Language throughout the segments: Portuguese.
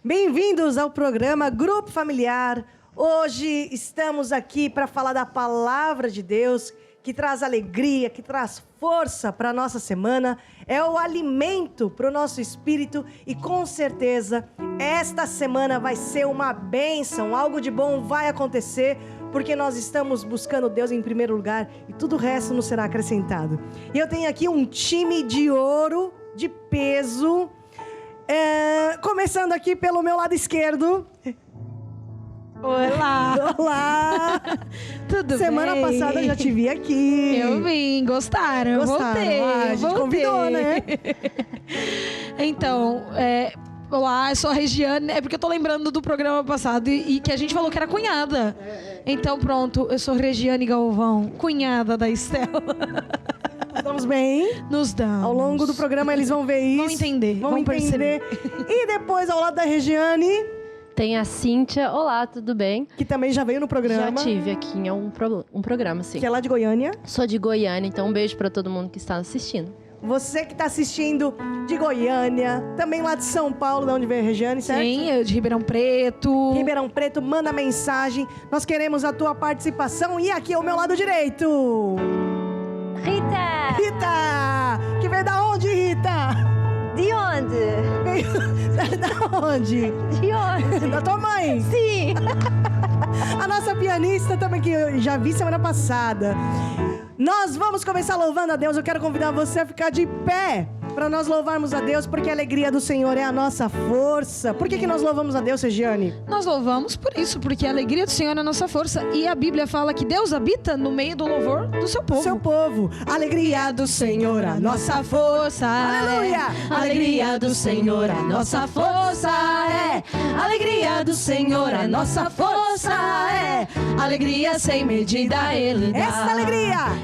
Bem-vindos ao programa Grupo Familiar. Hoje estamos aqui para falar da Palavra de Deus, que traz alegria, que traz força para a nossa semana. É o alimento para o nosso espírito e com certeza esta semana vai ser uma bênção. Algo de bom vai acontecer porque nós estamos buscando Deus em primeiro lugar e tudo o resto nos será acrescentado. E eu tenho aqui um time de ouro, de peso. Começando aqui pelo meu lado esquerdo. Olá! Olá! Tudo Semana bem? passada eu já te vi aqui. Eu vim, gostaram? Voltei. A gente convidou, né? Então, olá, eu sou a Regiane. É porque eu tô lembrando do programa passado e que a gente falou que era cunhada. Então, pronto, eu sou Regiane Galvão, cunhada da Estela. Estamos bem. Nos damos. Ao longo do programa eles vão ver isso. Vão entender. Vão entender. E depois, ao lado da Regiane... Tem a Cíntia. Olá, tudo bem? Que também já veio no programa. Já tive aqui em um programa, sim. Que é lá de Goiânia. Sou de Goiânia, então um beijo pra todo mundo que está assistindo. Você que está assistindo de Goiânia, também lá de São Paulo, de onde veio a Regiane, certo? Sim, eu de Ribeirão Preto. Ribeirão Preto, manda mensagem. Nós queremos a tua participação. E aqui ao meu lado direito... Rita! Rita! Que veio da onde, Rita? De onde? Veio da onde? De onde? Da tua mãe? Sim! A nossa pianista também, que eu já vi semana passada. Nós vamos começar louvando a Deus. Eu quero convidar você a ficar de pé para nós louvarmos a Deus, porque a alegria do Senhor é a nossa força. Por que nós louvamos a Deus, Regiane? Nós louvamos por isso, porque a alegria do Senhor é a nossa força. E a Bíblia fala que Deus habita no meio do louvor do seu povo. Seu povo. Alegria do Senhor, a nossa força. Aleluia! Alegria do Senhor, a nossa força é. Alegria do Senhor, a nossa força é. Alegria sem medida Ele dá.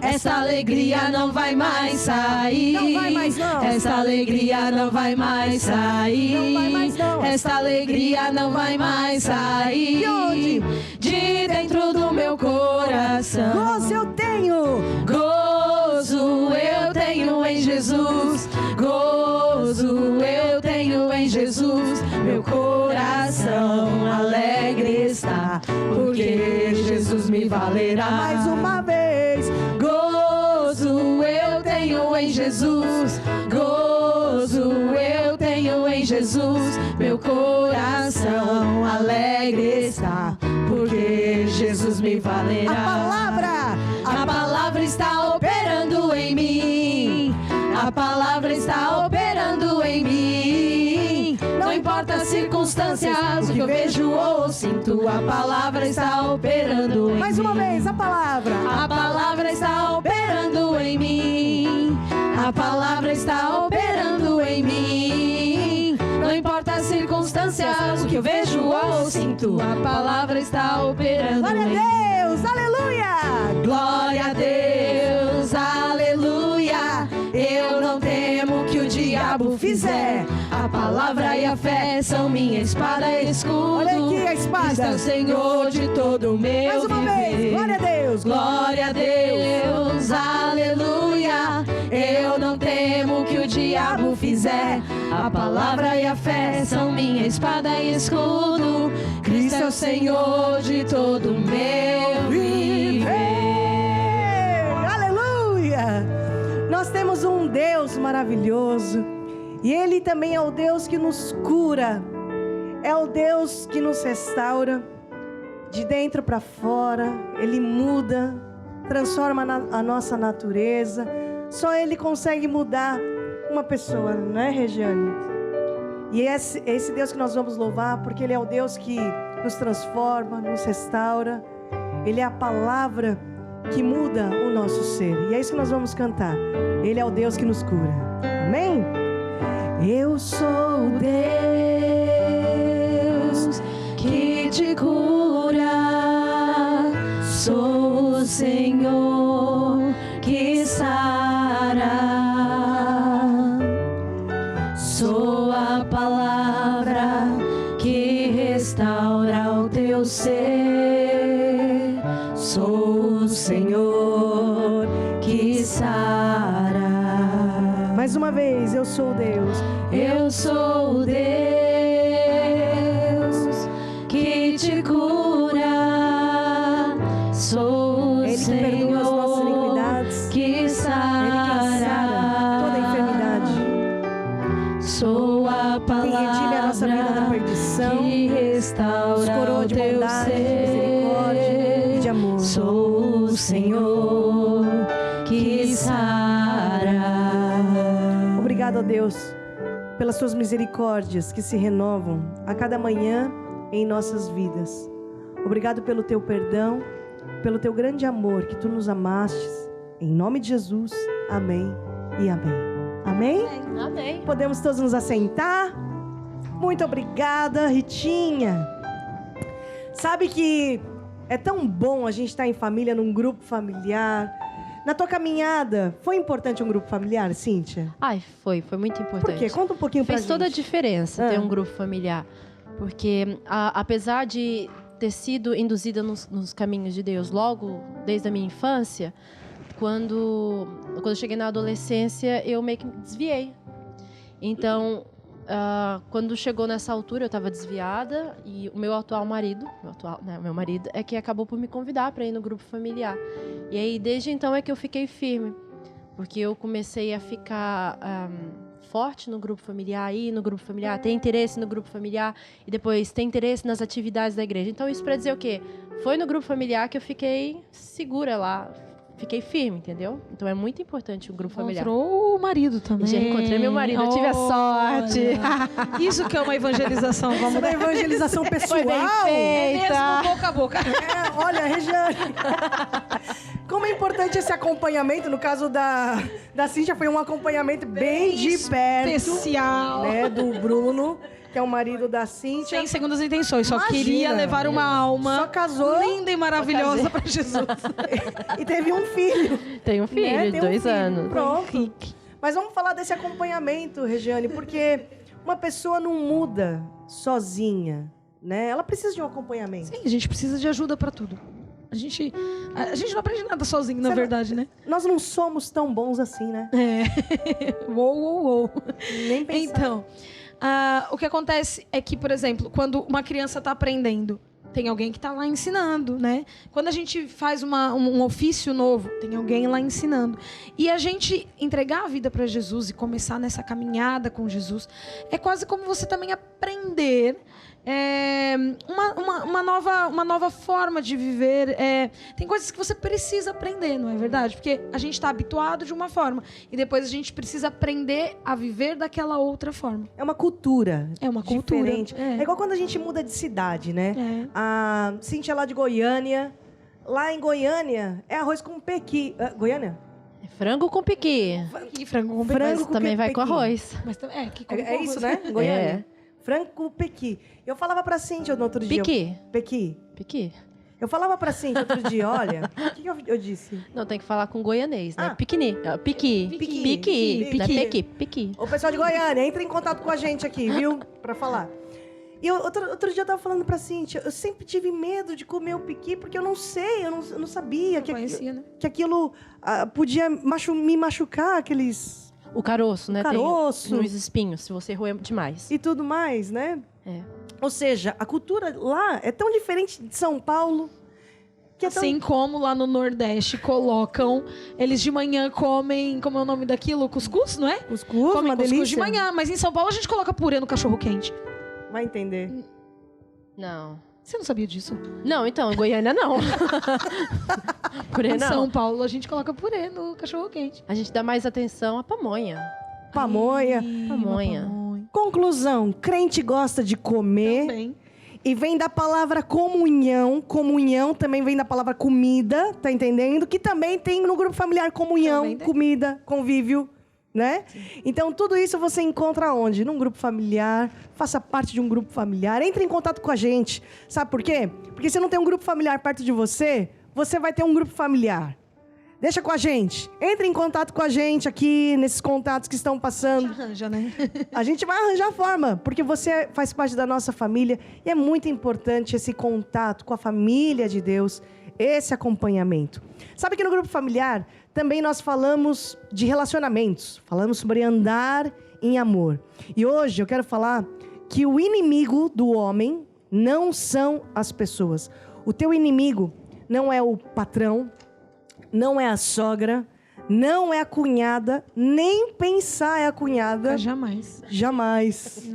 Essa alegria não vai mais sair. Não vai mais, não. Esta alegria não vai mais sair. Não vai mais, não. Esta alegria não vai mais sair. De onde? De dentro do meu coração. gozo eu tenho. Gozo eu tenho em Jesus. Gozo eu tenho em Jesus. Meu coração alegre está, porque Jesus me valerá. Mais uma vez. Gozo eu tenho em Jesus. Gozo eu tenho em Jesus. Meu coração alegre está, porque Jesus me valerá. A palavra está operando em mim. A palavra está operando em mim. Não importa as circunstâncias, o que eu vejo ou sinto, a palavra está operando em mim. Mais uma vez, a palavra. A palavra está operando em mim. A palavra está operando em mim. Não importa as circunstâncias, o que eu vejo ou sinto, a palavra está operando Glória em mim. a Deus, aleluia! Glória a Deus, aleluia. Eu não temo o que o diabo fizer. A palavra e a fé são minha espada e escudo. Olha aqui a espada. Está o Senhor de todo o meu Mais uma viver. vez, glória a Deus. Glória a Deus, aleluia. Eu não temo o que o diabo fizer. A palavra e a fé são minha espada e escudo. Cristo é o Senhor de todo o meu viver. Aleluia! Nós temos um Deus maravilhoso. E Ele também é o Deus que nos cura. É o Deus que nos restaura de dentro para fora. Ele muda, transforma a nossa natureza. Só Ele consegue mudar uma pessoa, não é, Regiane? E é esse Deus que nós vamos louvar, porque Ele é o Deus que nos transforma, nos restaura. Ele é a palavra que muda o nosso ser. E é isso que nós vamos cantar. Ele é o Deus que nos cura. Amém? Eu sou o Deus que te cura. Sou o Senhor que sara. Sou a palavra que restaura o teu ser. Sou o Senhor que sara. Mais uma vez, eu sou Deus. Eu sou Deus te cura. Sou o Ele que perdoa as nossas Senhor iniquidades. que Ele que sara toda a enfermidade. Sou a Quem redime a nossa vida da palavra perdição. que Nos restaura coroa o de teu bondade, de misericórdia e de amor. Sou o Senhor que sara. Obrigado a Deus pelas suas misericórdias que se renovam a cada manhã em nossas vidas. Obrigado pelo teu perdão, pelo teu grande amor que tu nos amastes. Em nome de Jesus, amém e amém. Amém? Amém. Podemos todos nos assentar? Muito obrigada, Ritinha. Sabe que é tão bom a gente estar em família, num grupo familiar. Na tua caminhada, foi importante um grupo familiar, Cíntia? Ai, foi muito importante. Por quê? Conta um pouquinho pra Fez gente. toda a diferença ter Ah. um grupo familiar. Porque apesar de ter sido induzida nos caminhos de Deus logo desde a minha infância, quando eu cheguei na adolescência, eu meio que me desviei. Então, quando chegou nessa altura, eu estava desviada e o meu atual marido, meu marido, é que acabou por me convidar para ir no grupo familiar. E aí, desde então, é que eu fiquei firme. Porque eu comecei a ficar forte no grupo familiar, ir no grupo familiar, ter interesse no grupo familiar e depois ter interesse nas atividades da igreja. Então, isso para dizer o quê? Foi no grupo familiar que eu fiquei segura lá, fiquei firme, entendeu? Então, é muito importante o grupo familiar. Encontrou o marido também. Já encontrei meu marido, eu tive a sorte. Isso que é uma evangelização. Isso Vamos da evangelização pessoal. Foi bem É feita. mesmo, boca a boca. Olha, Regiane. Como é importante esse acompanhamento. No caso da Cíntia, foi um acompanhamento bem de perto. Especial. Né, do Bruno, que é o marido da Cíntia. Sem segundas intenções. Só Imagina. queria levar uma alma Só casou linda e maravilhosa para Jesus. e teve um filho. Tenho um filho né? de Tem um 2 filho. anos. Pronto. Mas vamos falar desse acompanhamento, Regiane, porque uma pessoa não muda sozinha, né? Ela precisa de um acompanhamento. Sim, a gente precisa de ajuda para tudo. A gente não aprende nada sozinho, na Você não- verdade, né? Nós não somos tão bons assim, né? É. Uou. Nem pensar. Então, o que acontece é que, por exemplo, quando uma criança está aprendendo, tem alguém que está lá ensinando, né? Quando a gente faz um ofício novo, tem alguém lá ensinando. E a gente entregar a vida para Jesus e começar nessa caminhada com Jesus, é quase como você também aprender uma nova forma de viver. Tem coisas que você precisa aprender, não é verdade? Porque a gente está habituado de uma forma e depois a gente precisa aprender a viver daquela outra forma. É uma cultura. É uma cultura. Diferente. É igual quando a gente muda de cidade, né? É. A Cíntia é lá de Goiânia. Lá em Goiânia é arroz com pequi. Goiânia? É frango com piqui. E frango com Frango Mas com também vai com pequi. arroz. Mas que come É com isso, arroz. né? Goiânia. É. Frango com pequi. Eu falava pra Cíntia no outro dia. Piqui. Pequi. Piqui. Eu falava pra Cíntia outro dia, olha. O que eu disse? Não, tem que falar com goianês, né? Ah. Piquini. Piqui. Piqui. Piqui. Não é Piqui. pequi. Piqui. Ô, pessoal de Goiânia, entre em contato com a gente aqui, viu? Pra falar. E outro dia eu tava falando pra Cíntia, eu sempre tive medo de comer o piqui, porque eu não sei, eu não sabia que, Conhecia, né? que aquilo podia me machucar, aqueles... O caroço, né? Caroço. Tem os espinhos, se você roer demais. E tudo mais, né? É. Ou seja, a cultura lá é tão diferente de São Paulo, que é tão... Assim como lá no Nordeste colocam, eles de manhã comem, como é o nome daquilo? Cuscuz, não é? Cuscuz, Comem uma cuscuz delícia. de manhã, mas em São Paulo a gente coloca purê no cachorro quente. Vai entender. Não. Você não sabia disso? Não, então, em Goiânia não. Purê Em São não. Paulo a gente coloca purê no cachorro quente. A gente dá mais atenção à pamonha. Pamonha. Pamonha. Conclusão, crente gosta de comer. Também. E vem da palavra comunhão. Comunhão também vem da palavra comida, tá entendendo? Que também tem no grupo familiar comunhão, Também tem. comida, convívio, né? Então, tudo isso você encontra onde? Num grupo familiar. Faça parte de um grupo familiar. Entre em contato com a gente. Sabe por quê? Porque se não tem um grupo familiar perto de você, você vai ter um grupo familiar. Deixa com a gente. Entre em contato com a gente aqui, nesses contatos que estão passando. Arranja, né? A gente vai arranjar forma, porque você faz parte da nossa família e é muito importante esse contato com a família de Deus, esse acompanhamento. Sabe que no grupo familiar também nós falamos de relacionamentos, falamos sobre andar em amor. E hoje eu quero falar que o inimigo do homem não são as pessoas. O teu inimigo não é o patrão, não é a sogra, não é a cunhada, nem pensar é a cunhada. Jamais. Jamais.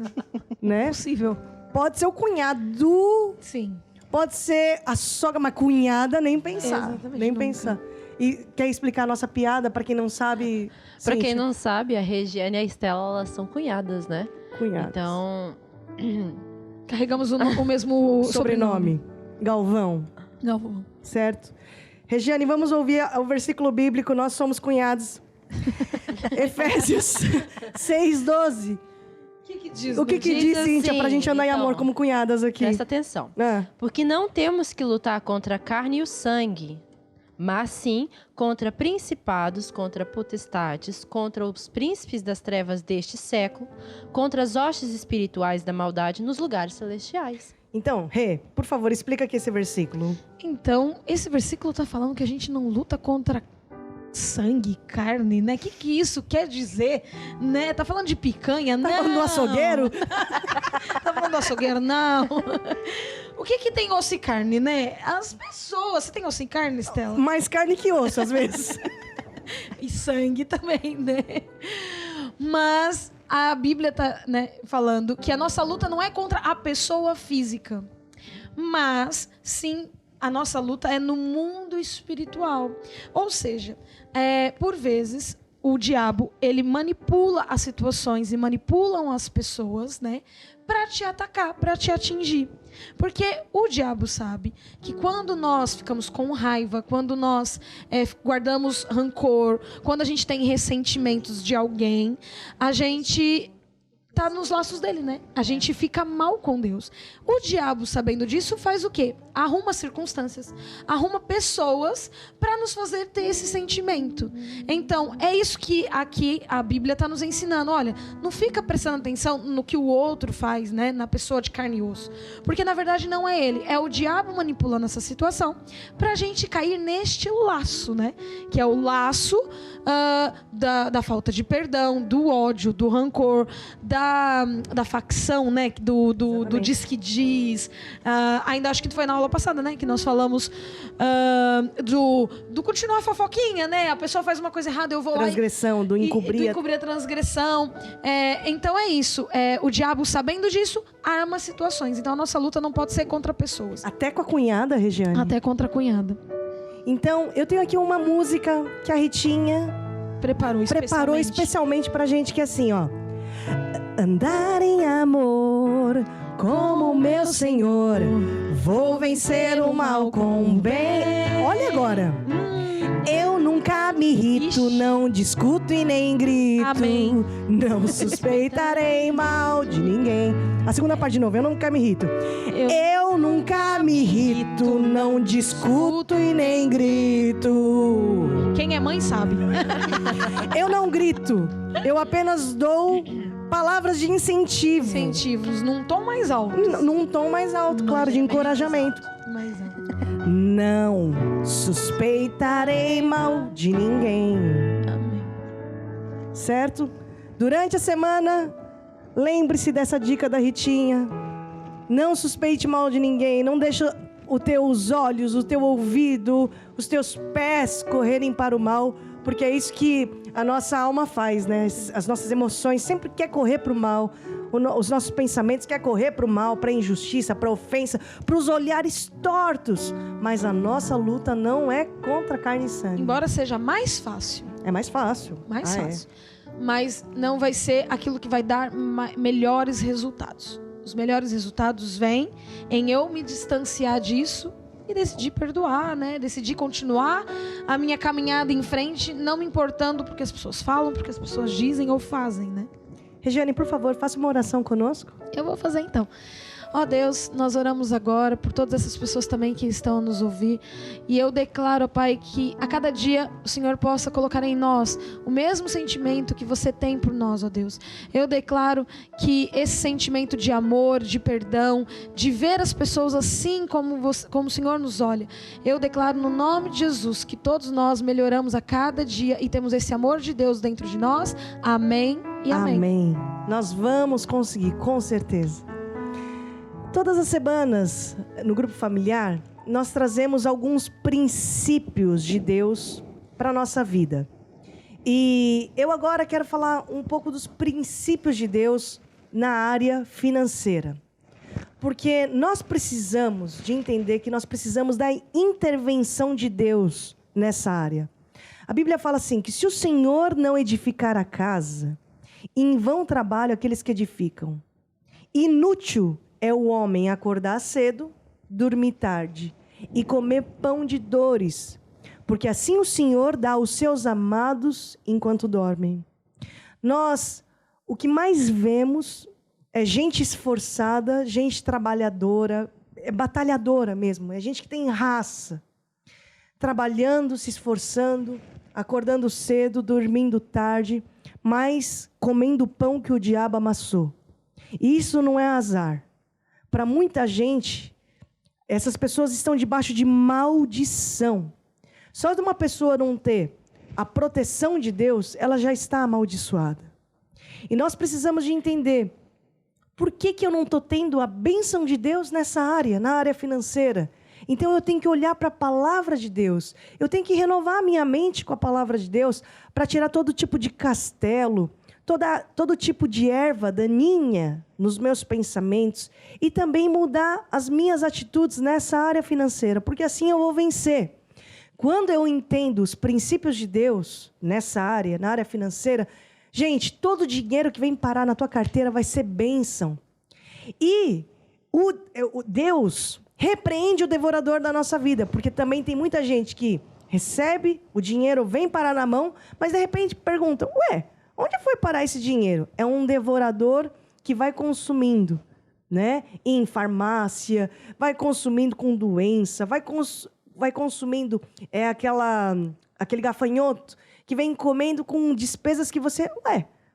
Né? Possível. Pode ser o cunhado, Sim. pode ser a sogra, mas cunhada, nem pensar. Exatamente, Nem nunca. pensar. E quer explicar a nossa piada para quem não sabe? Pra quem Cíntia? não sabe, a Regiane e a Estela, elas são cunhadas, né? Cunhadas. Então, Carregamos o mesmo Sobrenome. Galvão, Não. certo? Regiane, vamos ouvir o versículo bíblico. Nós somos cunhados. Efésios 6:12. O que diz? O que diz, Diz Cíntia, pra assim, gente andar em então, amor como cunhadas aqui? presta atenção. Ah, Porque não temos que lutar contra a carne e o sangue, mas sim contra principados, contra potestades, contra os príncipes das trevas deste século, contra as hostes espirituais da maldade nos lugares celestiais. então, Rê, por favor, explica aqui esse versículo. Então, esse versículo tá falando que a gente não luta contra sangue, carne, né? O que isso quer dizer, né? Tá falando de picanha? Tá Não. falando do açougueiro? Tá falando do açougueiro? Não. O que tem osso e carne, né? As pessoas. Você tem osso e carne, Estela? Mais carne que osso, às vezes. E sangue também, né? Mas a Bíblia tá, né, falando que a nossa luta não é contra a pessoa física, mas sim a nossa luta é no mundo espiritual. Ou seja, por vezes o diabo ele manipula as situações e manipulam as pessoas, né, para te atacar, para te atingir. Porque o diabo sabe que quando nós ficamos com raiva, quando nós guardamos rancor, quando a gente tem ressentimentos de alguém, a gente tá nos laços dele, né? A gente fica mal com Deus. O diabo, sabendo disso, faz o quê? Arruma circunstâncias, arruma pessoas para nos fazer ter esse sentimento. Então, é isso que aqui a Bíblia está nos ensinando. Olha, não fica prestando atenção no que o outro faz, né? Na pessoa de carne e osso. Porque, na verdade, não é ele. É o diabo manipulando essa situação para a gente cair neste laço, né? Que é o laço da falta de perdão, do ódio, do rancor, da facção, né? Do diz que diz. Ainda acho que foi na aula passada, né? Que nós falamos do continuar a fofoquinha, né? A pessoa faz uma coisa errada, eu vou Transgressão, lá do encobrir. do encobrir a transgressão. Então é isso. O diabo, sabendo disso, arma situações. Então a nossa luta não pode ser contra pessoas. Até com a cunhada, Regiane. Até contra a cunhada. Então, eu tenho aqui uma música que a Ritinha Preparou especialmente pra gente, que é assim, ó. Andar em amor como meu Senhor, vou vencer o mal com o bem. Olha agora. Eu nunca me irrito, não discuto e nem grito. Amém. Não suspeitarei mal de ninguém. A segunda parte de novo, eu nunca me irrito. Eu nunca me irrito, não discuto e nem grito. Quem é mãe sabe. Eu não grito, eu apenas dou palavras de incentivo. Incentivos num tom mais alto. Num tom mais alto, claro, de encorajamento. Mais alto. Não suspeitarei mal de ninguém. Amém. Certo? Durante a semana, lembre-se dessa dica da Ritinha. Não suspeite mal de ninguém. Não deixe os teus olhos, o teu ouvido, os teus pés correrem para o mal. Porque é isso que a nossa alma faz, né? As nossas emoções sempre quer correr para o mal. Os nossos pensamentos quer correr para o mal, para a injustiça, para a ofensa, para os olhares tortos. Mas a nossa luta não é contra carne e sangue. Embora seja mais fácil. É mais fácil. Mais fácil. Mas não vai ser aquilo que vai dar melhores resultados. Os melhores resultados vêm em eu me distanciar disso e decidir perdoar, né? Decidir continuar a minha caminhada em frente, não me importando porque as pessoas falam, porque as pessoas dizem ou fazem, né? Regiane, por favor, faça uma oração conosco. Eu vou fazer então. Ó Deus, nós oramos agora por todas essas pessoas também que estão a nos ouvir. E eu declaro, Pai, que a cada dia o Senhor possa colocar em nós o mesmo sentimento que você tem por nós, ó Deus. Eu declaro que esse sentimento de amor, de perdão, de ver as pessoas assim como o Senhor nos olha. Eu declaro no nome de Jesus que todos nós melhoramos a cada dia e temos esse amor de Deus dentro de nós. Amém e amém. Amém. Nós vamos conseguir, com certeza. Todas as semanas, no grupo familiar, nós trazemos alguns princípios de Deus para a nossa vida. E eu agora quero falar um pouco dos princípios de Deus na área financeira. Porque nós precisamos de entender que nós precisamos da intervenção de Deus nessa área. A Bíblia fala assim, que se o Senhor não edificar a casa, em vão trabalham aqueles que edificam. Inútil é o homem acordar cedo, dormir tarde e comer pão de dores, porque assim o Senhor dá aos seus amados enquanto dormem. Nós, o que mais vemos é gente esforçada, gente trabalhadora, é batalhadora mesmo, é gente que tem raça, trabalhando, se esforçando, acordando cedo, dormindo tarde, mas comendo o pão que o diabo amassou. E isso não é azar. Para muita gente, essas pessoas estão debaixo de maldição. Só de uma pessoa não ter a proteção de Deus, ela já está amaldiçoada. E nós precisamos de entender por que eu não estou tendo a bênção de Deus nessa área, na área financeira. Então eu tenho que olhar para a palavra de Deus. Eu tenho que renovar a minha mente com a palavra de Deus para tirar todo tipo de castelo, todo tipo de erva daninha nos meus pensamentos e também mudar as minhas atitudes nessa área financeira, porque assim eu vou vencer. Quando eu entendo os princípios de Deus nessa área, na área financeira, gente, todo dinheiro que vem parar na tua carteira vai ser bênção. E o Deus repreende o devorador da nossa vida, porque também tem muita gente que recebe, o dinheiro vem parar na mão, mas de repente pergunta, onde foi parar esse dinheiro? É um devorador que vai consumindo, né? Em farmácia, vai consumindo com doença, vai consumindo aquele gafanhoto que vem comendo com despesas que você...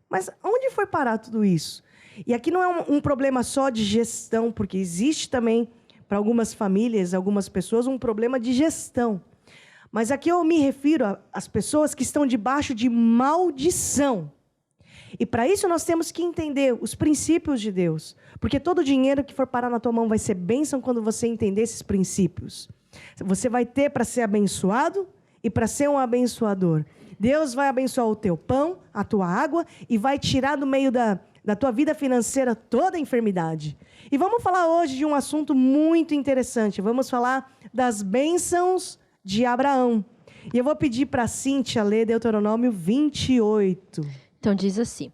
mas onde foi parar tudo isso? E aqui não é um problema só de gestão, porque existe também, para algumas famílias, algumas pessoas, um problema de gestão. Mas aqui eu me refiro às pessoas que estão debaixo de maldição. E para isso nós temos que entender os princípios de Deus. Porque todo dinheiro que for parar na tua mão vai ser bênção quando você entender esses princípios. Você vai ter para ser abençoado e para ser um abençoador. Deus vai abençoar o teu pão, a tua água e vai tirar do meio da tua vida financeira toda a enfermidade. E vamos falar hoje de um assunto muito interessante. Vamos falar das bênçãos de Abraão. E eu vou pedir para a Cíntia ler Deuteronômio 28. Então diz assim: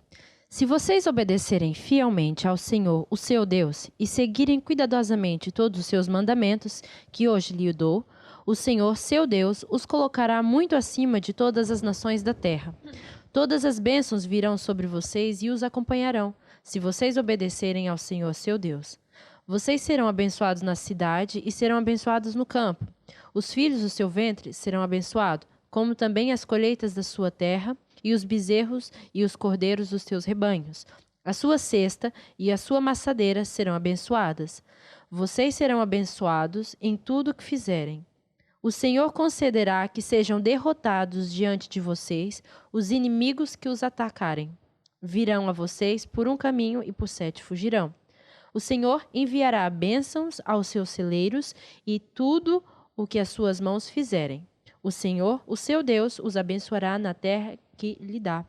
se vocês obedecerem fielmente ao Senhor, o seu Deus, e seguirem cuidadosamente todos os seus mandamentos, que hoje lhe dou, o Senhor, seu Deus, os colocará muito acima de todas as nações da terra. Todas as bênçãos virão sobre vocês e os acompanharão, se vocês obedecerem ao Senhor, seu Deus. Vocês serão abençoados na cidade e serão abençoados no campo. Os filhos do seu ventre serão abençoados, como também as colheitas da sua terra, e os bezerros e os cordeiros dos teus rebanhos. A sua cesta e a sua maçadeira serão abençoadas. Vocês serão abençoados em tudo o que fizerem. O Senhor concederá que sejam derrotados diante de vocês os inimigos que os atacarem. Virão a vocês por um caminho e por 7 fugirão. O Senhor enviará bênçãos aos seus celeiros e tudo o que as suas mãos fizerem. O Senhor, o seu Deus, os abençoará na terra que lhe dá.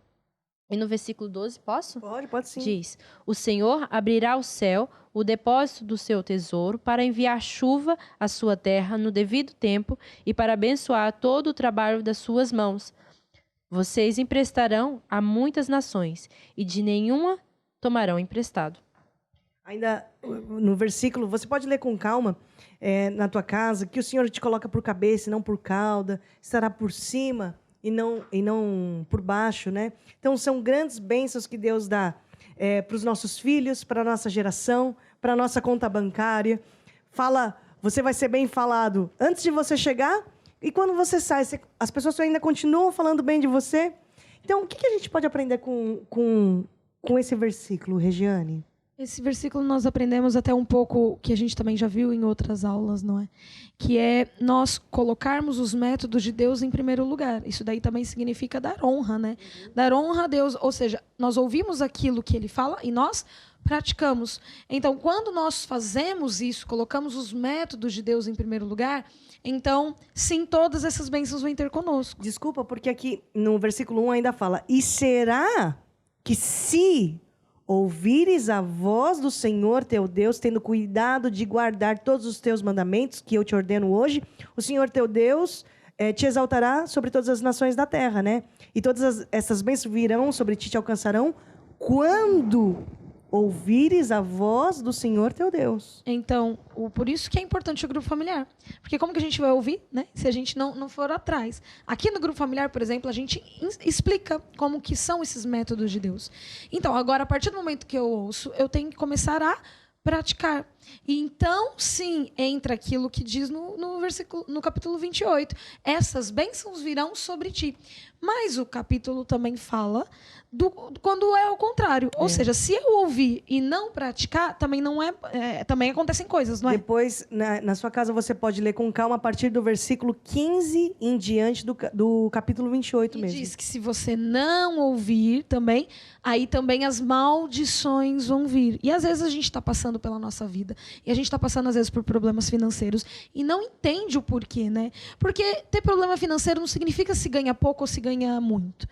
E no versículo 12, posso? Pode sim. Diz: o Senhor abrirá o céu, o depósito do seu tesouro, para enviar chuva à sua terra no devido tempo e para abençoar todo o trabalho das suas mãos. Vocês emprestarão a muitas nações e de nenhuma tomarão emprestado. Ainda no versículo, você pode ler com calma na tua casa, que o Senhor te coloca por cabeça e não por cauda, estará por cima e não por baixo, né? Então, são grandes bênçãos que Deus dá para os nossos filhos, para a nossa geração, para a nossa conta bancária. Você vai ser bem falado antes de você chegar e quando você sai, as pessoas ainda continuam falando bem de você. Então, o que a gente pode aprender com esse versículo, Regiane? Esse versículo nós aprendemos até um pouco, que a gente também já viu em outras aulas, não é? Que é nós colocarmos os métodos de Deus em primeiro lugar. Isso daí também significa dar honra, né? Dar honra a Deus, ou seja, nós ouvimos aquilo que Ele fala e nós praticamos. Então, quando nós fazemos isso, colocamos os métodos de Deus em primeiro lugar, então, sim, todas essas bênçãos vêm ter conosco. Desculpa, porque aqui no versículo 1 ainda fala: e será que se ouvires a voz do Senhor teu Deus, tendo cuidado de guardar todos os teus mandamentos que eu te ordeno hoje, o Senhor teu Deus te exaltará sobre todas as nações da terra, né? E todas essas bênçãos virão sobre ti, te alcançarão quando ouvires a voz do Senhor teu Deus. Então, por isso que é importante o grupo familiar. Porque como que a gente vai ouvir, né? Se a gente não for atrás. Aqui no grupo familiar, por exemplo, a gente explica como que são esses métodos de Deus. Então, agora, a partir do momento que eu ouço, eu tenho que começar a praticar. E então, sim, entra aquilo que diz no capítulo 28. Essas bênçãos virão sobre ti. Mas o capítulo também fala quando é o contrário. Ou seja, se eu ouvir e não praticar, também não também acontecem coisas, não é? Depois, na sua casa, você pode ler com calma a partir do versículo 15 em diante do capítulo 28 mesmo. E diz que se você não ouvir também, aí também as maldições vão vir. E às vezes a gente está passando pela nossa vida, e a gente está passando às vezes por problemas financeiros, e não entende o porquê, né? Porque ter problema financeiro não significa se ganha pouco ou se ganha muito.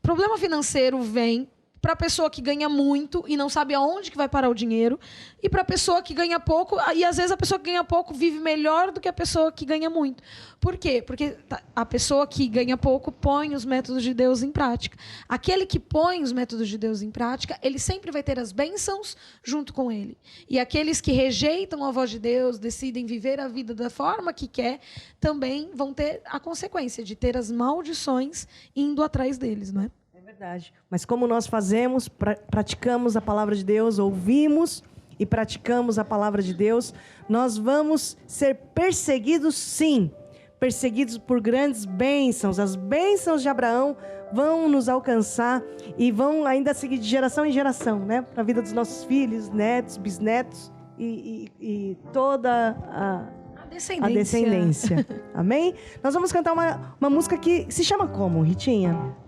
Problema financeiro vem para a pessoa que ganha muito e não sabe aonde que vai parar o dinheiro, e para a pessoa que ganha pouco, e às vezes a pessoa que ganha pouco vive melhor do que a pessoa que ganha muito. Por quê? Porque a pessoa que ganha pouco põe os métodos de Deus em prática. Aquele que põe os métodos de Deus em prática, ele sempre vai ter as bênçãos junto com ele. E aqueles que rejeitam a voz de Deus, decidem viver a vida da forma que quer, também vão ter a consequência de ter as maldições indo atrás deles, não é? Verdade. Mas como nós fazemos, praticamos a palavra de Deus, ouvimos e praticamos a palavra de Deus, nós vamos ser perseguidos, sim. Perseguidos por grandes bênçãos. As bênçãos de Abraão vão nos alcançar e vão ainda seguir de geração em geração, né? Para a vida dos nossos filhos, netos, bisnetos e toda a descendência. Amém? Nós vamos cantar uma música que se chama como, Ritinha?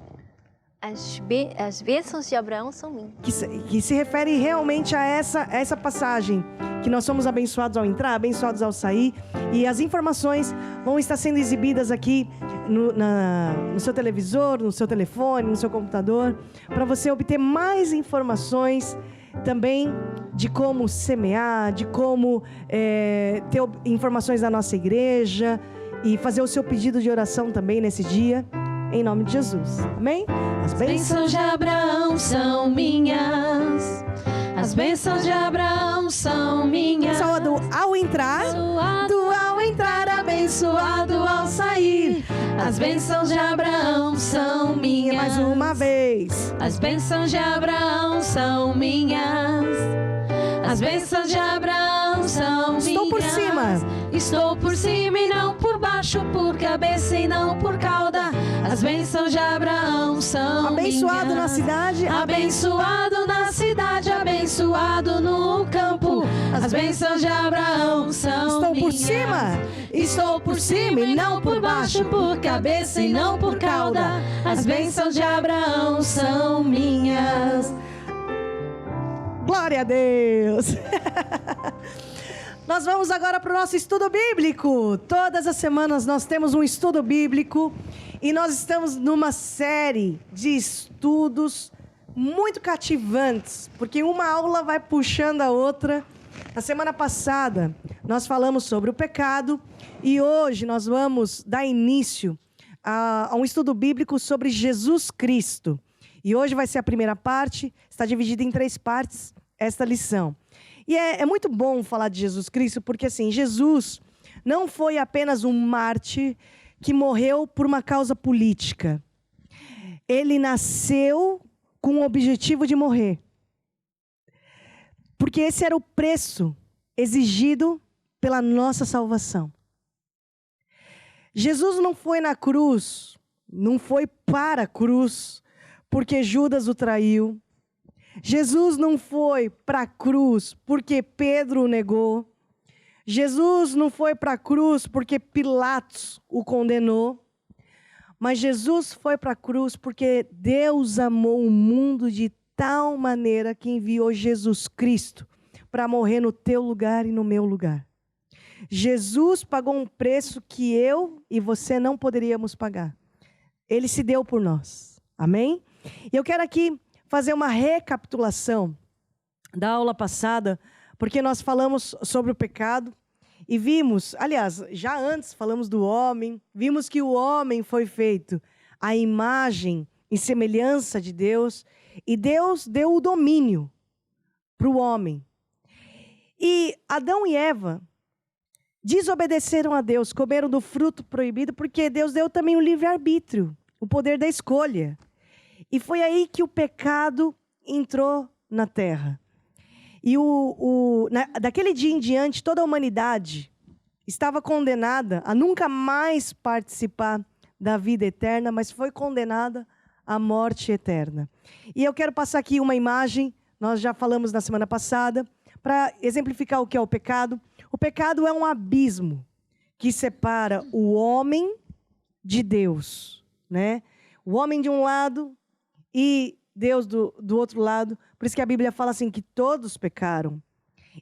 As bênçãos de Abraão são minhas. Que se refere realmente a essa passagem, que nós somos abençoados ao entrar, abençoados ao sair, e as informações vão estar sendo exibidas aqui no seu televisor, no seu telefone, no seu computador, para você obter mais informações também de como semear, de como ter informações da nossa igreja e fazer o seu pedido de oração também nesse dia. Em nome de Jesus. Amém? As bênçãos de Abraão são minhas. As bênçãos de Abraão são minhas. Só do ao entrar, abençoado ao sair. As bênçãos de Abraão são minhas. Mais uma vez. As bênçãos de Abraão são minhas. As bênçãos de Abraão são minhas. Estou por cima. Estou por cima e não por baixo, por cabeça e não por cauda. As bênçãos de Abraão são abençoado minhas. Na cidade, abençoado na cidade, abençoado no campo. As bênçãos de Abraão são estou minhas. Por cima. Estou por cima e não por baixo, por cabeça e não por cauda. As bênçãos de Abraão são minhas. Glória a Deus. Nós vamos agora para o nosso estudo bíblico. Todas as semanas nós temos um estudo bíblico e nós estamos numa série de estudos muito cativantes, porque uma aula vai puxando a outra. Na semana passada nós falamos sobre o pecado e hoje nós vamos dar início a um estudo bíblico sobre Jesus Cristo. E hoje vai ser a primeira parte, está dividida em 3 partes esta lição. E é muito bom falar de Jesus Cristo, porque assim, Jesus não foi apenas um mártir que morreu por uma causa política. Ele nasceu com o objetivo de morrer. Porque esse era o preço exigido pela nossa salvação. Jesus não foi na cruz, não foi para a cruz, porque Judas o traiu. Jesus não foi para a cruz porque Pedro o negou. Jesus não foi para a cruz porque Pilatos o condenou. Mas Jesus foi para a cruz porque Deus amou o mundo de tal maneira que enviou Jesus Cristo para morrer no teu lugar e no meu lugar. Jesus pagou um preço que eu e você não poderíamos pagar. Ele se deu por nós. Amém? E eu quero aqui fazer uma recapitulação da aula passada, porque nós falamos sobre o pecado e vimos, aliás, já antes falamos do homem, vimos que o homem foi feito à imagem e semelhança de Deus, e Deus deu o domínio para o homem. E Adão e Eva desobedeceram a Deus, comeram do fruto proibido, porque Deus deu também o livre-arbítrio, o poder da escolha. E foi aí que o pecado entrou na terra. E daquele dia em diante, toda a humanidade estava condenada a nunca mais participar da vida eterna, mas foi condenada à morte eterna. E eu quero passar aqui uma imagem, nós já falamos na semana passada, para exemplificar o que é o pecado. O pecado é um abismo que separa o homem de Deus, né? O homem de um lado e Deus do outro lado. Por isso que a Bíblia fala assim, que todos pecaram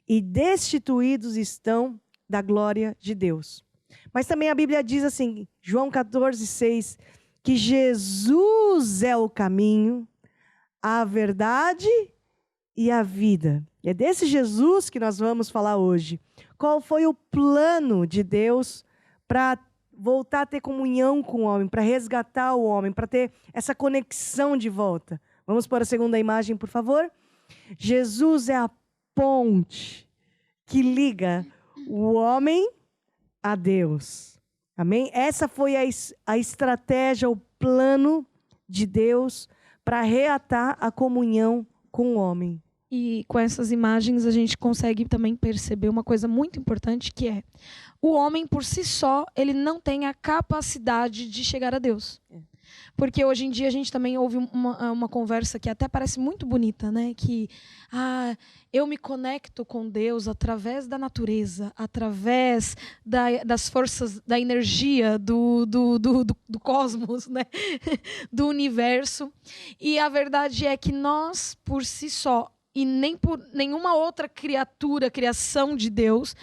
e destituídos estão da glória de Deus. Mas também a Bíblia diz assim, João 14:6, que Jesus é o caminho, a verdade e a vida. É desse Jesus que nós vamos falar hoje. Qual foi o plano de Deus para voltar a ter comunhão com o homem, para resgatar o homem, para ter essa conexão de volta? Vamos para a segunda imagem, por favor. Jesus é a ponte que liga o homem a Deus. Amém? Essa foi a estratégia, o plano de Deus para reatar a comunhão com o homem. E com essas imagens a gente consegue também perceber uma coisa muito importante, que é o homem por si só, ele não tem a capacidade de chegar a Deus. Porque hoje em dia a gente também ouve uma conversa que até parece muito bonita, né? Que eu me conecto com Deus através da natureza, através das forças, da energia do cosmos, né? Do universo. E a verdade é que nós, por si só, e nem por nenhuma outra criação de Deus,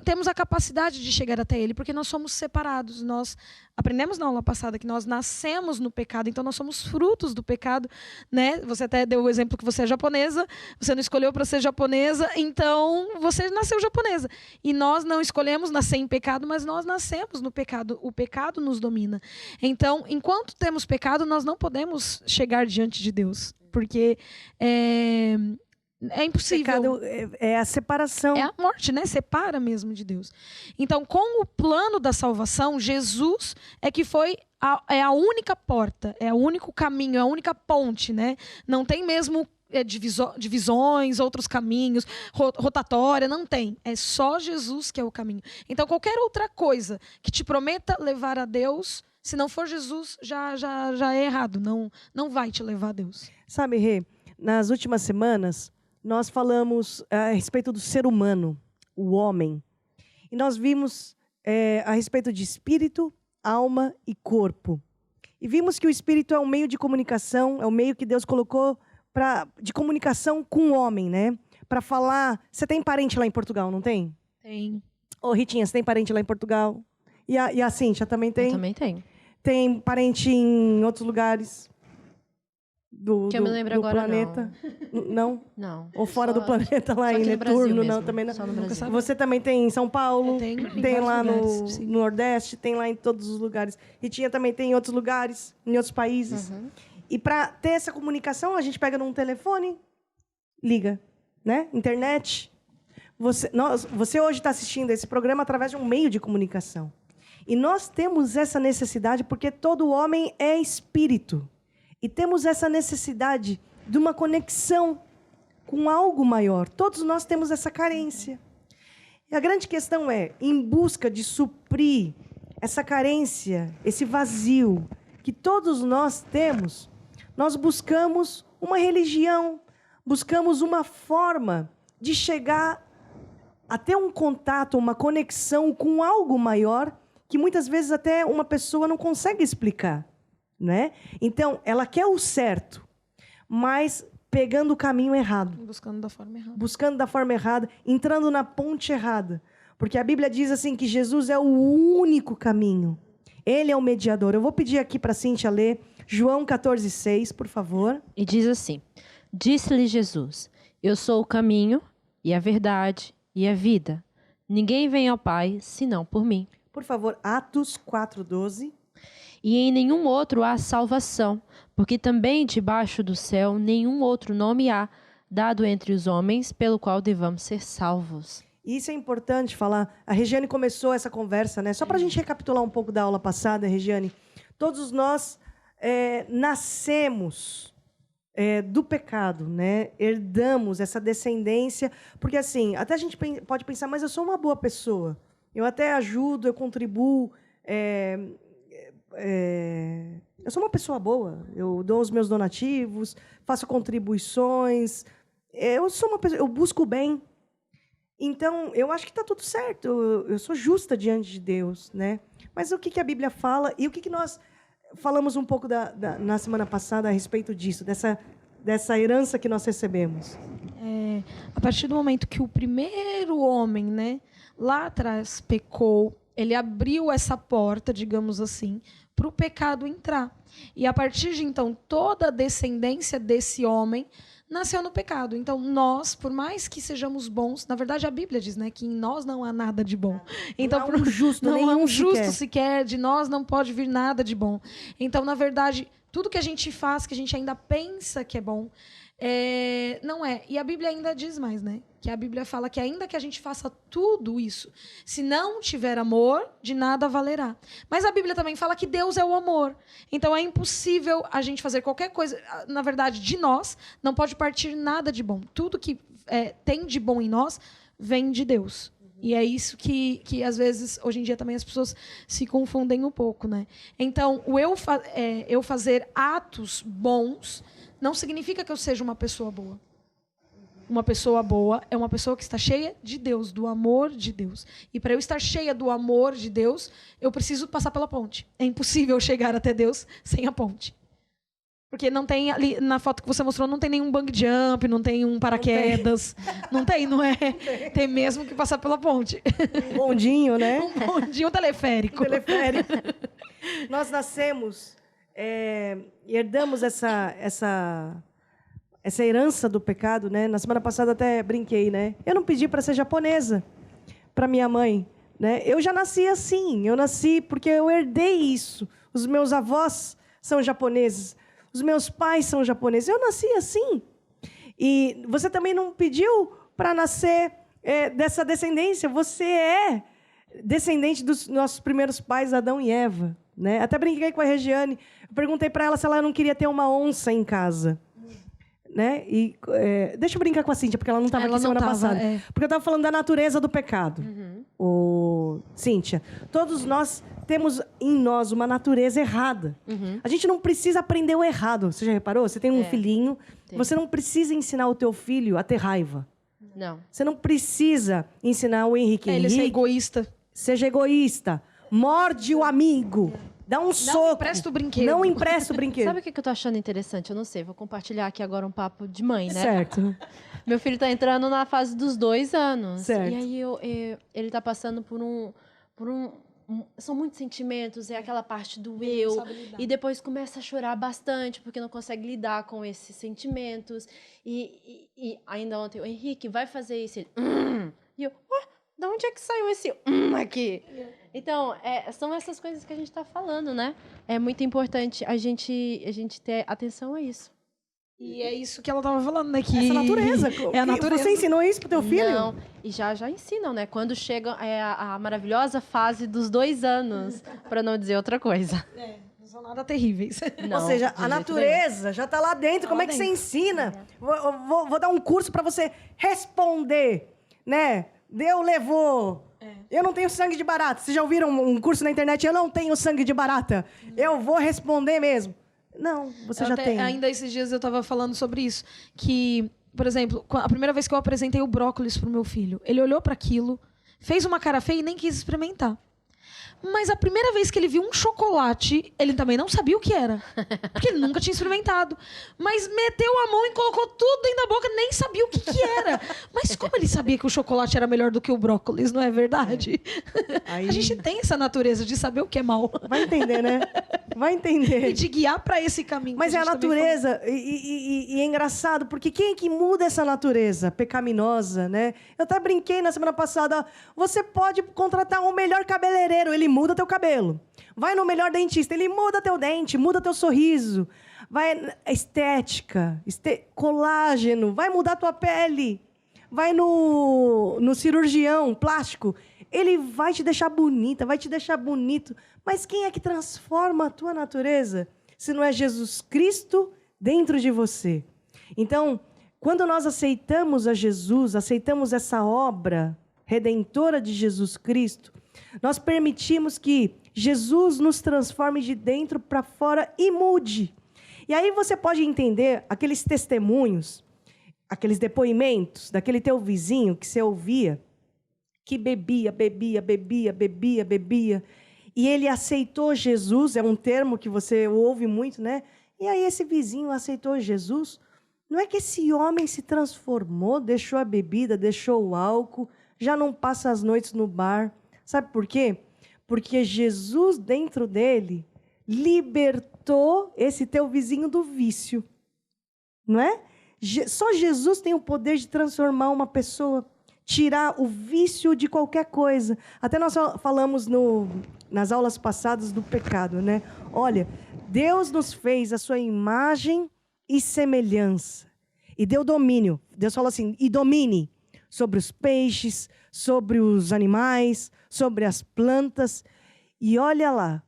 temos a capacidade de chegar até Ele, porque nós somos separados. Nós aprendemos na aula passada que nós nascemos no pecado, então nós somos frutos do pecado, né? Você até deu o exemplo que você é japonesa, você não escolheu para ser japonesa, então você nasceu japonesa. E nós não escolhemos nascer em pecado, mas nós nascemos no pecado. O pecado nos domina. Então, enquanto temos pecado, nós não podemos chegar diante de Deus, porque é impossível. O pecado é a separação. É a morte, né? Separa mesmo de Deus. Então, com o plano da salvação, Jesus é que foi a única porta, é o único caminho, é a única ponte, né? Não tem mesmo divisões, outros caminhos, rotatória, não tem. É só Jesus que é o caminho. Então, qualquer outra coisa que te prometa levar a Deus, se não for Jesus, já é errado. Não vai te levar a Deus. Sabe, Rê, nas últimas semanas, nós falamos a respeito do ser humano, o homem. E nós vimos a respeito de espírito, alma e corpo. E vimos que o espírito é um meio de comunicação, é o meio que Deus colocou de comunicação com o homem, né? Para falar... Você tem parente lá em Portugal, não tem? Tem. Ô, Ritinha, você tem parente lá em Portugal? E a Cíntia também tem? Eu também tenho. Tem parente em outros lugares do eu me lembro agora, planeta? Não? Não. Ou fora do planeta, lá em Netuno? Não, também não. Só no Brasil. Você também tem em São Paulo? Tem lá no Nordeste, tem lá em todos os lugares. Ritinha também tem em outros lugares, em outros países. Uhum. E para ter essa comunicação, a gente pega num telefone, liga, né? Internet. Você hoje está assistindo esse programa através de um meio de comunicação. E nós temos essa necessidade porque todo homem é espírito. E temos essa necessidade de uma conexão com algo maior. Todos nós temos essa carência. E a grande questão é, em busca de suprir essa carência, esse vazio que todos nós temos, nós buscamos uma religião, buscamos uma forma de chegar a ter um contato, uma conexão com algo maior, que muitas vezes até uma pessoa não consegue explicar, né? Então, ela quer o certo, mas pegando o caminho errado. Buscando da forma errada. Buscando da forma errada, entrando na ponte errada. Porque a Bíblia diz assim que Jesus é o único caminho. Ele é o mediador. Eu vou pedir aqui para a Cíntia ler João 14,6, por favor. E diz assim: Disse-lhe Jesus: Eu sou o caminho e a verdade e a vida. Ninguém vem ao Pai senão por mim. Por favor, Atos 4,12. E em nenhum outro há salvação, porque também debaixo do céu nenhum outro nome há, dado entre os homens, pelo qual devamos ser salvos. Isso é importante falar. A Regiane começou essa conversa, né? Só para a gente recapitular um pouco da aula passada, Regiane. Todos nós nascemos do pecado, né? Herdamos essa descendência. Porque, assim, até a gente pode pensar, mas eu sou uma boa pessoa. Eu até ajudo, eu contribuo. Eu sou uma pessoa boa. Eu dou os meus donativos, faço contribuições. Eu sou uma pessoa, eu busco o bem. Então, eu acho que está tudo certo. Eu sou justa diante de Deus, né? Mas o que a Bíblia fala e o que nós falamos um pouco na semana passada a respeito disso, dessa herança que nós recebemos? A partir do momento que o primeiro homem, né, lá atrás pecou, ele abriu essa porta, digamos assim, para o pecado entrar. E a partir de então, toda a descendência desse homem nasceu no pecado. Então, nós, por mais que sejamos bons, na verdade a Bíblia diz, né, que em nós não há nada de bom. Então, não há um justo, não há um justo sequer, de nós não pode vir nada de bom. Então, na verdade, tudo que a gente faz, que a gente ainda pensa que é bom, não é. E a Bíblia ainda diz mais, né? Que a Bíblia fala que ainda que a gente faça tudo isso, se não tiver amor, de nada valerá. Mas a Bíblia também fala que Deus é o amor. Então é impossível a gente fazer qualquer coisa. Na verdade, de nós, não pode partir nada de bom. Tudo que tem de bom em nós vem de Deus. E é isso que às vezes, hoje em dia, também as pessoas se confundem um pouco, né? Então, eu fazer atos bons não significa que eu seja uma pessoa boa. Uma pessoa boa é uma pessoa que está cheia de Deus, do amor de Deus. E para eu estar cheia do amor de Deus, eu preciso passar pela ponte. É impossível chegar até Deus sem a ponte. Porque não tem ali, na foto que você mostrou, não tem nenhum bang jump, não tem um paraquedas. Não é? Tem mesmo que passar pela ponte. Um bondinho, né? Um bondinho teleférico. Nós nascemos e herdamos essa herança do pecado, né? Na semana passada até brinquei, né? Eu não pedi para ser japonesa para minha mãe, né? Eu já nasci assim. Eu nasci porque eu herdei isso. Os meus avós são japoneses. Os meus pais são japoneses. Eu nasci assim. E você também não pediu para nascer dessa descendência. Você é descendente dos nossos primeiros pais, Adão e Eva, né? Até brinquei com a Regiane. Eu perguntei para ela se ela não queria ter uma onça em casa. Né? E, deixa eu brincar com a Cíntia, porque ela não estava aqui semana passada. Porque eu estava falando da natureza do pecado. Cíntia, todos nós temos em nós uma natureza errada. A gente não precisa aprender o errado. Você já reparou? Você tem um filhinho, você não precisa ensinar o teu filho a ter raiva. Não. Você não precisa ensinar o Henrique. Ele ser egoísta. Seja egoísta. Morde o amigo. Dá um soco. Não empresta o brinquedo. Não empresta o brinquedo. Sabe o que eu tô achando interessante? Eu não sei, vou compartilhar aqui agora um papo de mãe, né? Certo. Meu filho tá entrando na fase dos 2 anos. Certo. E aí ele tá passando por um são muitos sentimentos, é aquela parte do eu. E depois começa a chorar bastante, porque não consegue lidar com esses sentimentos. E ainda ontem, o Henrique vai fazer isso. Ele, E eu, de onde é que saiu esse aqui? Então, são essas coisas que a gente está falando, né? É muito importante a gente ter atenção a isso. E é isso que ela estava falando, né? Que essa natureza. É a natureza. Você ensinou isso pro teu filho? Não, e já ensinam, né? Quando chega a maravilhosa fase dos 2 anos, para não dizer outra coisa. Não são nada terríveis. Não, ou seja, a natureza já está lá dentro. Como é que você ensina? Vou dar um curso para você responder, né? Deus levou. Eu não tenho sangue de barata. Vocês já ouviram um curso na internet? Eu não tenho sangue de barata. Eu vou responder mesmo. Não, você já tem. Ainda esses dias eu estava falando sobre isso. Que, por exemplo, a primeira vez que eu apresentei o brócolis pro meu filho, ele olhou para aquilo, fez uma cara feia e nem quis experimentar. Mas a primeira vez que ele viu um chocolate, ele também não sabia o que era. Porque ele nunca tinha experimentado. Mas meteu a mão e colocou tudo dentro da boca, nem sabia o que era. Mas como ele sabia que o chocolate era melhor do que o brócolis, não é verdade? Aí... A gente tem essa natureza de saber o que é mal. Vai entender, né? Vai entender. E de guiar para esse caminho. Mas é a natureza, e é engraçado, porque quem é que muda essa natureza pecaminosa, né? Eu até brinquei na semana passada, você pode contratar um melhor cabeleireiro, ele muda teu cabelo. Vai no melhor dentista, ele muda teu dente, muda teu sorriso. Vai estética, colágeno, vai mudar tua pele. Vai no cirurgião plástico, ele vai te deixar bonita, vai te deixar bonito. Mas quem é que transforma a tua natureza, se não é Jesus Cristo dentro de você? Então, quando nós aceitamos a Jesus, aceitamos essa obra redentora de Jesus Cristo, nós permitimos que Jesus nos transforme de dentro para fora e mude. E aí você pode entender aqueles testemunhos, aqueles depoimentos daquele teu vizinho que você ouvia, que bebia, e ele aceitou Jesus, é um termo que você ouve muito, né? E aí esse vizinho aceitou Jesus. Não é que esse homem se transformou, deixou a bebida, deixou o álcool, já não passa as noites no bar. Sabe por quê? Porque Jesus dentro dele libertou esse teu vizinho do vício. Não é? Só Jesus tem o poder de transformar uma pessoa, tirar o vício de qualquer coisa. Até nós falamos nas aulas passadas do pecado, né? Olha, Deus nos fez a sua imagem e semelhança. E deu domínio. Deus falou assim, e domine sobre os peixes, sobre os animais, sobre as plantas. E olha lá,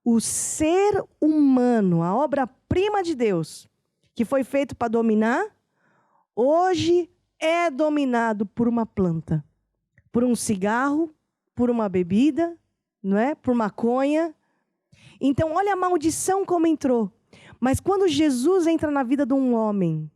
o ser humano, a obra-prima de Deus, que foi feito para dominar, hoje é dominado por uma planta, por um cigarro, por uma bebida, não é? Por maconha. Então, olha a maldição como entrou. Mas quando Jesus entra na vida de um homem,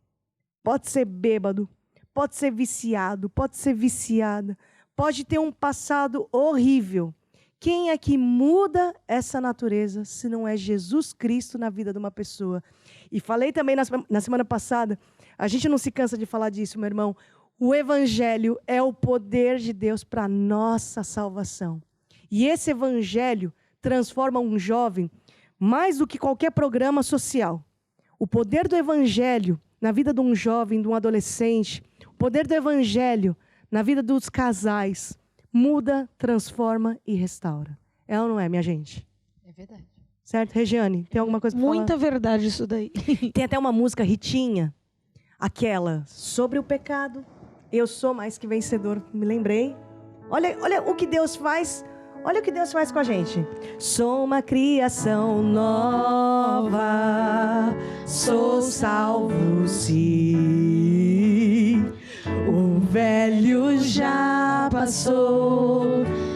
pode ser bêbado, pode ser viciado, pode ser viciada, pode ter um passado horrível. Quem é que muda essa natureza se não é Jesus Cristo na vida de uma pessoa? E falei também na semana passada, a gente não se cansa de falar disso, meu irmão. O Evangelho é o poder de Deus para a nossa salvação. E esse Evangelho transforma um jovem mais do que qualquer programa social. O poder do Evangelho na vida de um jovem, de um adolescente, o poder do Evangelho na vida dos casais, muda, transforma e restaura. É ou não é, minha gente? É verdade. Certo? Regiane, tem alguma coisa para falar? Muita verdade isso daí. Tem até uma música, Ritinha, aquela, sobre o pecado, eu sou mais que vencedor. Me lembrei. Olha o que Deus faz. Olha o que Deus faz com a gente. Sou uma criação nova, sou salvo sim. O velho já passou,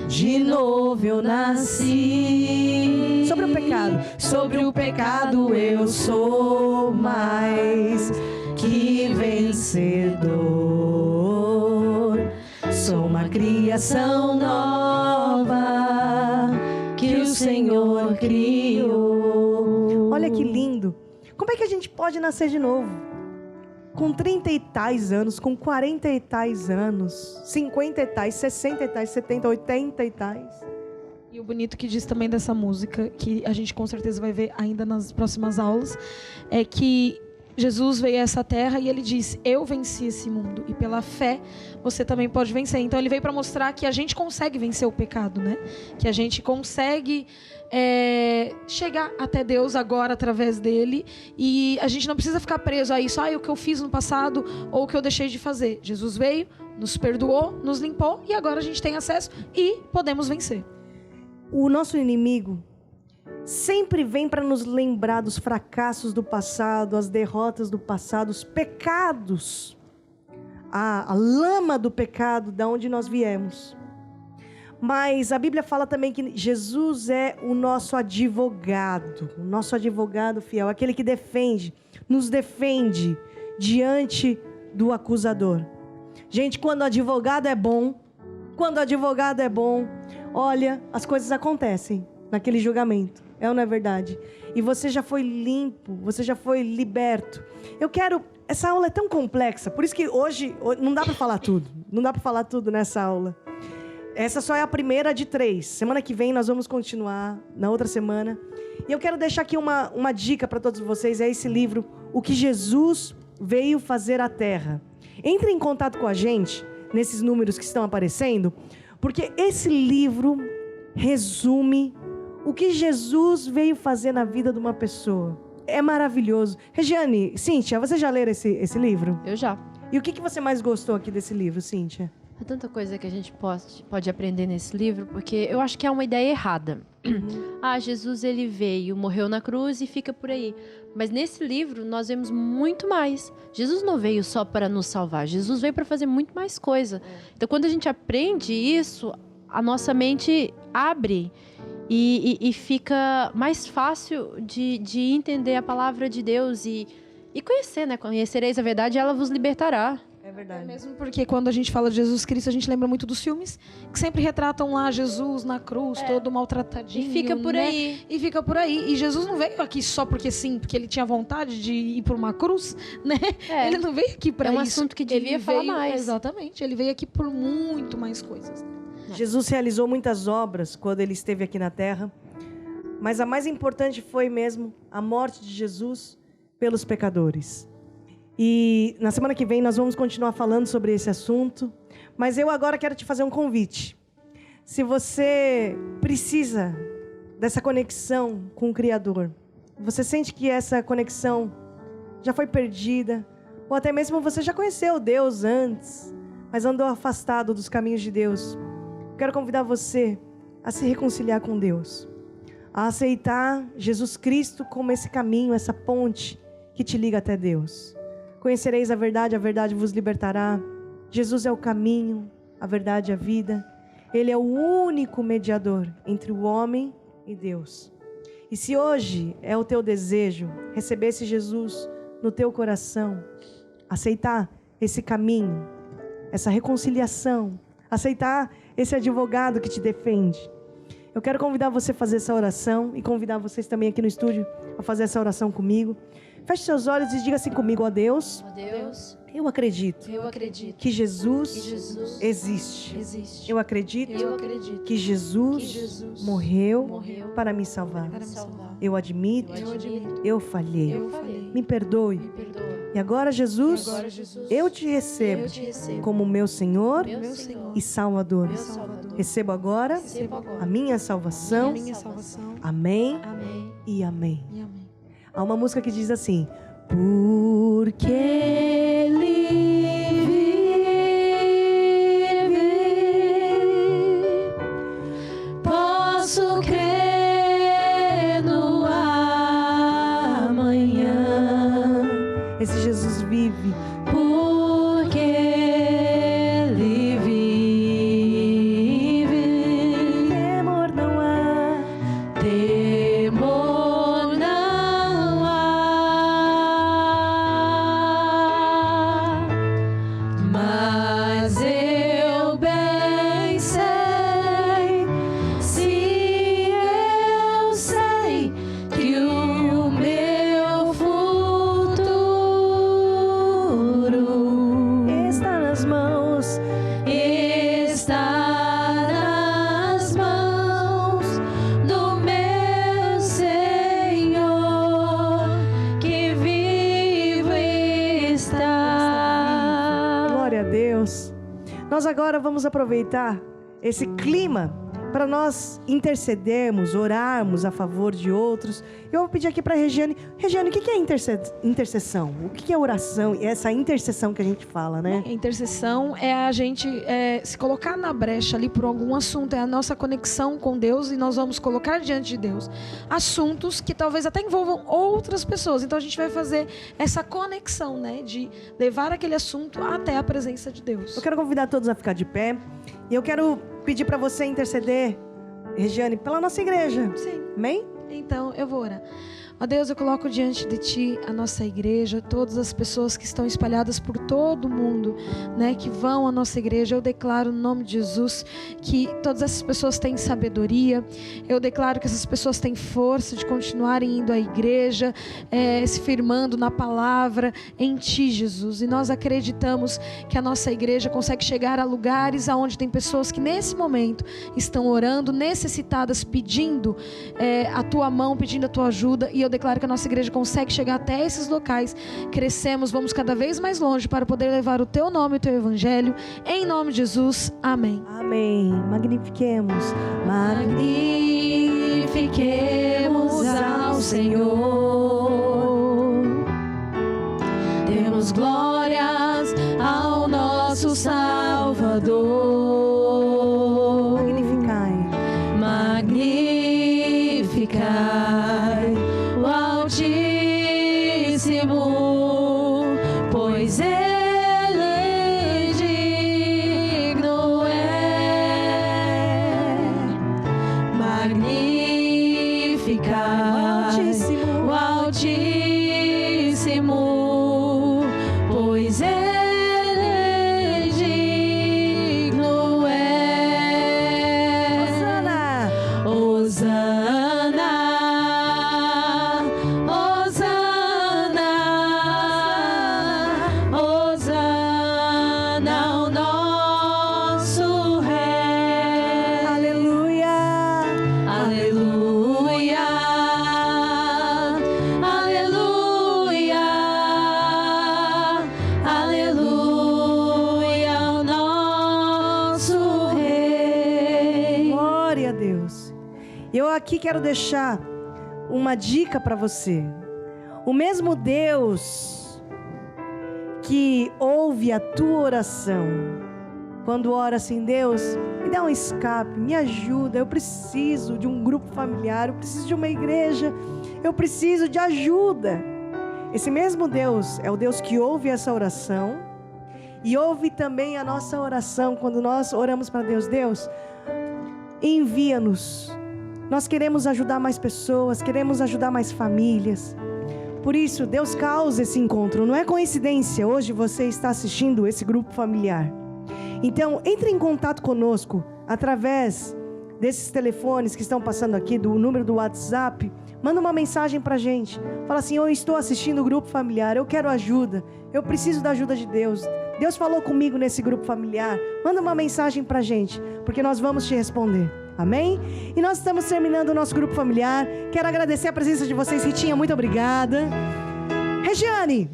de novo eu nasci. Sobre o pecado. Sobre o pecado eu sou mais que vencedor. Sou uma criação nova que o Senhor criou. Olha que lindo. Como é que a gente pode nascer de novo? Com 30 e tais anos, com 40 e tais anos, 50 e tais, 60 e tais, 70, 80 e tais. E o bonito que diz também dessa música, que a gente com certeza vai ver ainda nas próximas aulas, é que Jesus veio a essa terra e ele diz, eu venci esse mundo. E pela fé, você também pode vencer. Então ele veio para mostrar que a gente consegue vencer o pecado, né? Que a gente consegue chegar até Deus agora através dele. E a gente não precisa ficar preso a isso. O que eu fiz no passado ou o que eu deixei de fazer. Jesus veio, nos perdoou, nos limpou e agora a gente tem acesso e podemos vencer. O nosso inimigo sempre vem para nos lembrar dos fracassos do passado, as derrotas do passado, os pecados, a lama do pecado, da onde nós viemos. Mas a Bíblia fala também que Jesus é o nosso advogado fiel, aquele que nos defende diante do acusador. Gente, quando o advogado é bom, olha, as coisas acontecem naquele julgamento. É ou não é verdade? E você já foi limpo, você já foi liberto. Essa aula é tão complexa, por isso que hoje não dá para falar tudo. Não dá para falar tudo nessa aula. Essa só é a primeira de 3. Semana que vem nós vamos continuar, na outra semana. E eu quero deixar aqui uma dica para todos vocês, é esse livro, O que Jesus Veio Fazer à Terra. Entre em contato com a gente, nesses números que estão aparecendo, porque esse livro resume o que Jesus veio fazer na vida de uma pessoa. É maravilhoso. Regiane, Cíntia, você já leram esse livro? Eu já. E o que você mais gostou aqui desse livro, Cíntia? Há tanta coisa que a gente pode aprender nesse livro, porque eu acho que é uma ideia errada. Jesus ele veio, morreu na cruz e fica por aí. Mas nesse livro nós vemos muito mais. Jesus não veio só para nos salvar, Jesus veio para fazer muito mais coisa. Então quando a gente aprende isso, a nossa mente abre e fica mais fácil de entender a palavra de Deus e conhecer, né? Conhecereis a verdade e ela vos libertará. É verdade. Mesmo porque quando a gente fala de Jesus Cristo, a gente lembra muito dos filmes que sempre retratam lá Jesus na cruz, todo maltratadinho. E fica por aí. E fica por aí. E Jesus não veio aqui só porque sim, porque ele tinha vontade de ir por uma cruz, né? Ele não veio aqui para isso. É um assunto que devia falar mais. Exatamente. Ele veio aqui por muito mais coisas. Jesus realizou muitas obras quando ele esteve aqui na terra, mas a mais importante foi mesmo a morte de Jesus pelos pecadores. E na semana que vem nós vamos continuar falando sobre esse assunto, mas eu agora quero te fazer um convite. Se você precisa dessa conexão com o Criador, você sente que essa conexão já foi perdida, ou até mesmo você já conheceu Deus antes, mas andou afastado dos caminhos de Deus, quero convidar você a se reconciliar com Deus, a aceitar Jesus Cristo como esse caminho, essa ponte que te liga até Deus. Conhecereis a verdade vos libertará. Jesus é o caminho, a verdade e a vida. Ele é o único mediador entre o homem e Deus. E se hoje é o teu desejo receber esse Jesus no teu coração, aceitar esse caminho, essa reconciliação, aceitar esse advogado que te defende, eu quero convidar você a fazer essa oração e convidar vocês também aqui no estúdio a fazer essa oração comigo. Feche seus olhos e diga assim comigo: ó Deus, eu acredito que Jesus existe. Eu acredito que Jesus morreu para me salvar. Eu admito, eu falhei. Me perdoe. E agora, Jesus, eu te recebo como meu Senhor e Salvador. Recebo agora a minha salvação. Amém e amém. Há uma música que diz assim: porque Ele vive, posso crer no amanhã. Esse Jesus vive. Porque Ele vive, temor não há. Nós agora vamos aproveitar esse clima para nós intercedermos, orarmos a favor de outros. Eu vou pedir aqui para a Regiane. Regiane, o que é intercessão? O que é oração? E essa intercessão que a gente fala, né? A intercessão é a gente se colocar na brecha ali por algum assunto. É a nossa conexão com Deus e nós vamos colocar diante de Deus assuntos que talvez até envolvam outras pessoas. Então a gente vai fazer essa conexão, né? De levar aquele assunto até a presença de Deus. Eu quero convidar todos a ficar de pé. E eu quero pedir para você interceder, Regiane, pela nossa igreja. Sim. Amém? Então, eu vou orar. Ó Deus, eu coloco diante de Ti a nossa igreja, todas as pessoas que estão espalhadas por todo o mundo, né, que vão à nossa igreja. Eu declaro no nome de Jesus que todas essas pessoas têm sabedoria. Eu declaro que essas pessoas têm força de continuarem indo à igreja, se firmando na palavra em Ti, Jesus. E nós acreditamos que a nossa igreja consegue chegar a lugares aonde tem pessoas que nesse momento estão orando, necessitadas, pedindo a Tua mão, pedindo a Tua ajuda. E eu declaro que a nossa igreja consegue chegar até esses locais. Crescemos, vamos cada vez mais longe para poder levar o Teu nome e o Teu evangelho. Em nome de Jesus, amém. Amém. Magnifiquemos. Magnifiquemos ao Senhor. Demos glórias ao nosso Salvador. Magnificai o Altíssimo, pois Ele digno é. Magnificai o Altíssimo, pois Ele digno é. Hosana, Hosana, Hosana ao nosso Rei. Aleluia. Aleluia, aleluia, aleluia ao nosso Rei. Glória a Deus. Eu aqui quero deixar uma dica para você. O mesmo Deus que ouve a tua oração, quando ora assim: Deus, me dá um escape, me ajuda, eu preciso de um grupo familiar, eu preciso de uma igreja, eu preciso de ajuda. Esse mesmo Deus é o Deus que ouve essa oração e ouve também a nossa oração quando nós oramos para Deus. Deus, envia-nos. Nós queremos ajudar mais pessoas, queremos ajudar mais famílias. Por isso, Deus causa esse encontro. Não é coincidência, hoje você está assistindo esse grupo familiar. Então, entre em contato conosco através desses telefones que estão passando aqui, do número do WhatsApp. Manda uma mensagem pra gente. Fala assim: eu estou assistindo o grupo familiar, eu quero ajuda, eu preciso da ajuda de Deus. Deus falou comigo nesse grupo familiar. Manda uma mensagem pra gente, porque nós vamos te responder. Amém? E nós estamos terminando o nosso grupo familiar. Quero agradecer a presença de vocês. Ritinha, muito obrigada. Regiane,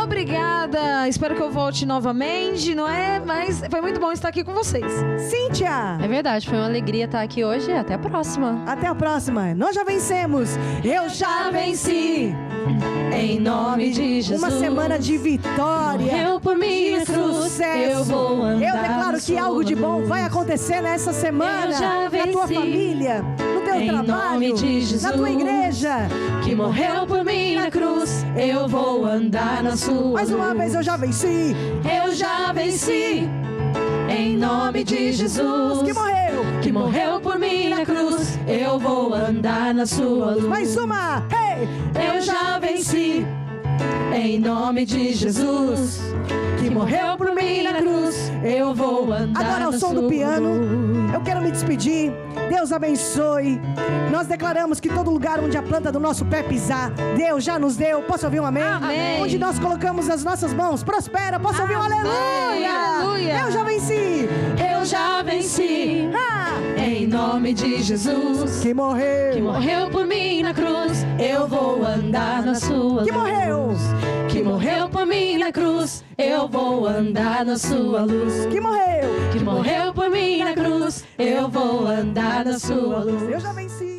Obrigada, espero que eu volte novamente, não é? Mas foi muito bom estar aqui com vocês. Cíntia, É verdade, foi uma alegria estar aqui hoje. Até a próxima. até a próxima. Nós já vencemos. Eu já venci. Em nome de Jesus. Uma semana de vitória. Morreu por mim de na cruz. sucesso. Eu vou andar Eu declaro na que algo de bom luz. vai acontecer nessa semana. Eu já Na tua venci. família, no teu Em trabalho, nome de Jesus. na tua igreja. Que morreu por mim na cruz. Eu vou andar na sua Mais uma luz. vez, eu já venci. Eu já venci. Em nome de Jesus. Que morreu. Que morreu por mim na cruz. Eu vou andar na sua luz. Mais uma. Hey. Eu já venci. Em nome de Jesus. Que morreu por mim na cruz. Eu vou andar Agora ao na som sua do piano, luz. eu quero me despedir. Deus abençoe. Nós declaramos que todo lugar onde a planta do nosso pé pisar, Deus já nos deu. Posso ouvir um amém? Amém. Onde nós colocamos as nossas mãos, prospera. Posso ouvir um aleluia? Aleluia. Eu já venci. Eu já venci. Ah, Em nome de Jesus. que morreu. Que morreu por mim na cruz. Eu vou andar na sua Que luz. morreu. Que morreu por mim na cruz. Eu vou andar na sua luz. Que morreu. Que morreu por mim na cruz. Eu vou andar na sua luz. Eu já venci.